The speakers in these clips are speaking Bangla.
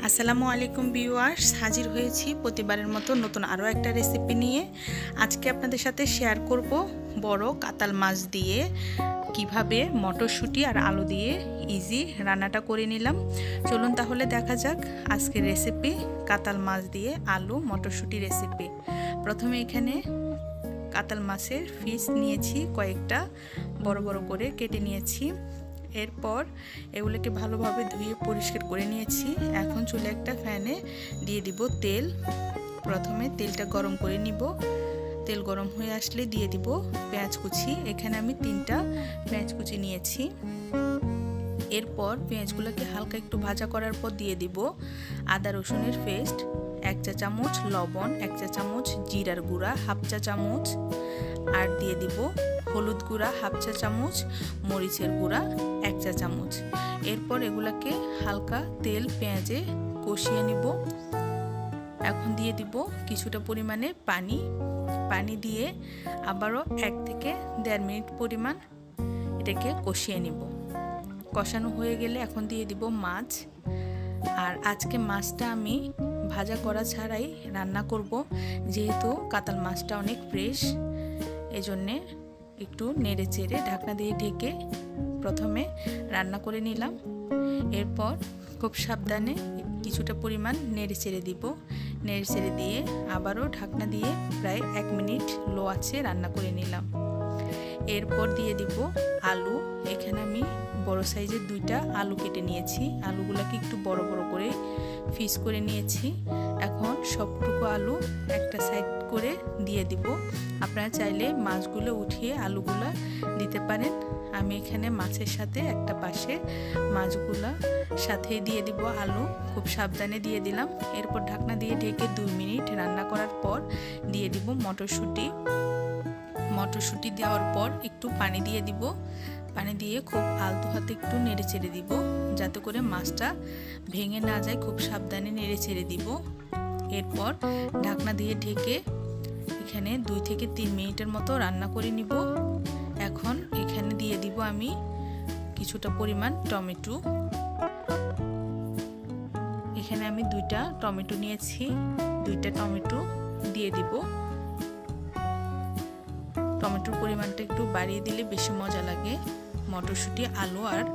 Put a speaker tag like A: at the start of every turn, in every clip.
A: আসসালামু আলাইকুম ভিউয়ার্স, হাজির হয়েছি প্রতিবারের মতো নতুন আরও একটা রেসিপি নিয়ে। আজকে আপনাদের সাথে শেয়ার করব বড় কাতাল মাছ দিয়ে কিভাবে মটরশুঁটি আর আলু দিয়ে ইজি রান্নাটা করে নিলাম। চলুন তাহলে দেখা যাক আজকের রেসিপি, কাতাল মাছ দিয়ে আলু মটরশুঁটি রেসিপি। প্রথমে এখানে কাতাল মাছের পিস নিয়েছি, কয়েকটা বড় বড় করে কেটে নিয়েছি। এরপর এগুলোকে ভালোভাবে ধুয়ে পরিষ্কার করে নিয়েছি। এখন চুলে একটা ফ্যানে দিয়ে দিব তেল। প্রথমে তেলটা গরম করে নিব। তেল গরম হয়ে আসলে দিয়ে দিব পেঁয়াজ কুচি। এখানে আমি 3টা পেঁয়াজ কুচি নিয়েছি। এরপর পেঁয়াজগুলোকে হালকা একটু ভাজা করার পর দিয়ে দিব আদা রসুনের পেস্ট, 1 চা চামচ লবণ, 1 চা চামচ জিরার গুঁড়া, 1/2 চা চামচ, আর দিয়ে দিব হলুদ গুঁড়া 1/2 চা চামচ, মরিচের গুঁড়া 1 চা চামচ। এরপর এগুলাকে হালকা তেল পেঁয়াজে কষিয়ে নিব। এখন দিয়ে দিব কিছুটা পরিমাণে পানি দিয়ে আবারও 1 থেকে 1.5 মিনিট পরিমাণ এটাকে কষিয়ে নিব। কষানো হয়ে গেলে এখন দিয়ে দিব মাছ। আর আজকে মাছটা আমি ভাজা করা ছাড়াই রান্না করব, যেহেতু কাতাল মাছটা অনেক ফ্রেশ। এজন্যে একটু নেড়ে চেড়ে ঢাকনা দিয়ে ঢেকে প্রথমে রান্না করে নিলাম। এরপর খুব সাবধানে কিছুটা পরিমাণ নেড়ে চেড়ে দিব। নেড়ে চেড়ে দিয়ে আবারও ঢাকনা দিয়ে প্রায় 1 মিনিট লো আঁচে রান্না করে নিলাম। এরপর দিয়ে দিব আলু। এখানে আমি বড় সাইজের 2টা আলু কেটে নিয়েছি। আলুগুলোকে একটু বড় বড় করে পিস করে নিয়েছি। এখন সবটুকু আলু একটা সাইড করে দিয়ে দিব। আপনারা চাইলে মাছগুলো উঠিয়ে আলুগুলো দিতে পারেন। আমি এখানে মাছের সাথে একটা পাশে মাছগুলো সাথে দিয়ে দিব আলু। খুব সাবধানে দিয়ে দিলাম। এরপর ঢাকনা দিয়ে ঢেকে 2 মিনিট রান্না করার পর দিয়ে দিব মটরশুঁটি দেওয়ার পর একটু পানি দিয়ে দিব। পানি দিয়ে খুব আলতো হাতে একটু নেড়ে চেড়ে দিব, যাতে করে মাছটা ভেঙে না যায়। খুব সাবধানে নেড়ে চেড়ে দিব। এরপর ঢাকনা দিয়ে ঢেকে এখানে 2 থেকে 3 মিনিটের মতো রান্না করে নিব। এখন এখানে দিয়ে দিব আমি কিছুটা পরিমাণ টমেটো। এখানে আমি 2টা টমেটো নিয়েছি। 2টা টমেটো দিয়ে দিব। টমেটোর পরিমাণটা একটু বাড়িয়ে দিলে বেশি মজা লাগে মটরশুঁটি, আলু আর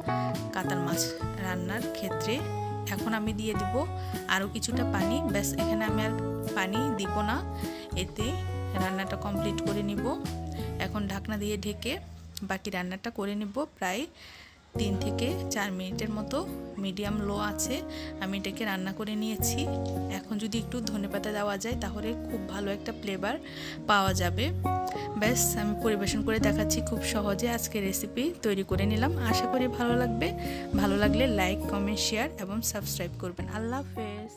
A: কাতাল মাছ রান্নার ক্ষেত্রে। এখন আমি দিয়ে দিব আরও কিছুটা পানি। ব্যাস, এখানে আমি আর পানি দিব না, এতে রান্নাটা কমপ্লিট করে নিব। এখন ঢাকনা দিয়ে ঢেকে বাকি রান্নাটা করে নিব। প্রায় 3 থেকে 4 মিনিটের মতো মিডিয়াম লো আছে আমি এটাকে রান্না করে নিয়েছি। এখন যদি একটু ধনেপাতা দেওয়া যায় তাহলে খুব ভালো একটা ফ্লেভার পাওয়া যাবে। ব্যাস, আমি পরিবেশন করে দেখাচ্ছি। খুব সহজে আজকে রেসিপি তৈরি করে নিলাম। আশা করি ভালো লাগবে। ভালো লাগলে লাইক, কমেন্ট, শেয়ার এবং সাবস্ক্রাইব করবেন। আল্লাহ হাফেজ।